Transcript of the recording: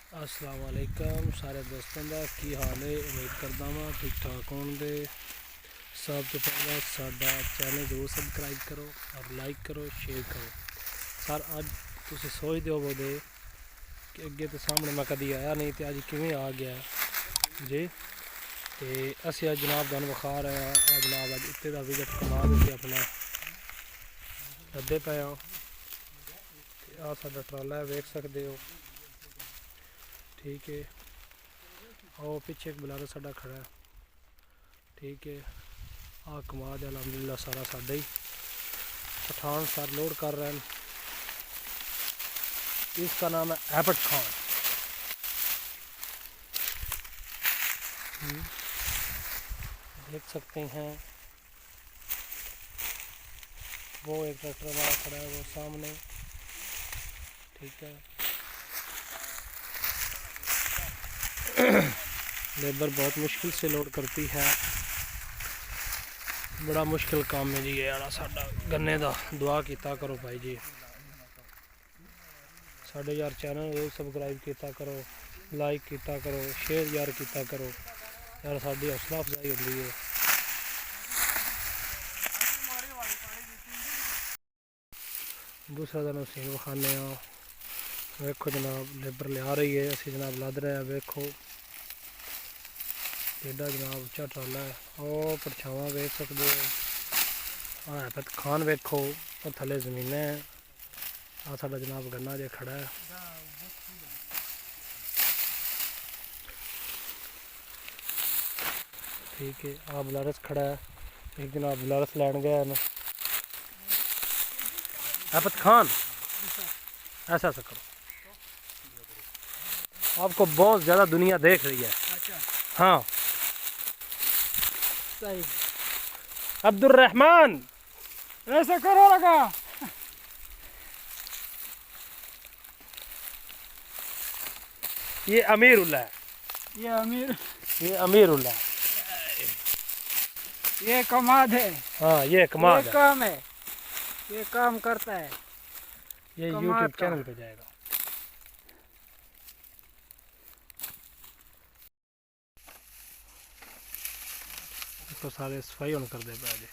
अस्सलाम वालेकुम सारे दोस्तों का की हाल है। उम्मीद करता हाँ ठीक ठाक होंगे। सब तो पहले साडा चैनल जरूर सबसक्राइब करो और लाइक करो शेयर करो। सर अज तुम सोचते हो बोदे कि अगे तो सामने मैं कभी आया नहीं तो अज किमें आ गया जी। तो असी अज जनाब तुहानू विखा रहे हैं जनाब अज इत्ते का विजिट करवा देते अपना लदे पे हाँ। आ साडा ट्राला वेख सकते हो ठीक है। और पीछे एक बुलारा साडा खड़ा है ठीक है। आ कमाद अलहमदुलिल्लाह सारा साडा ही पठान सर लोड कर रहे हैं। इसका नाम है पहटान। देख सकते हैं वो एक ट्रैक्टर वाला खड़ा है वो सामने ठीक है। लेबर बहुत मुश्किल से लोड करती है। बड़ा मुश्किल काम है जी ये आड़ा साडा गन्ने का। दुआ किया करो भाई जी। साढ़े यार चैनल जरूर सबसक्राइब किया करो लाइक किया करो शेयर यार किया करो यार साड़ी हौसला अफजाई होती है। दूसरा दिन सीन विखाने वेखो जनाब लेबर लिया रही है असी जनाब लद रहे हैं। वेखो एडा जनाब उच्चा ट्राला है और परछावां वेख सकते हो। हाँ पहटान वेखो और थले जमीन है। आ साडा जनाब गन्ना जे खड़ा है ठीक है। आ बुलारस खड़ा है एक जनाब बुलारस लैन गया है। पहटान ऐसा ऐसा करो आपको बहुत ज़्यादा दुनिया देख रही है। हाँ सही अब्दुर्रहमान ऐसा करो लगा। ये अमीरुल्लाह है। ये अमीरुल्लाह ये कमाद है। हाँ ये कमाल ये काम है ये काम करता है। ये यूट्यूब चैनल पे जाएगा। तो सारे सफाई ऑन कर दे पे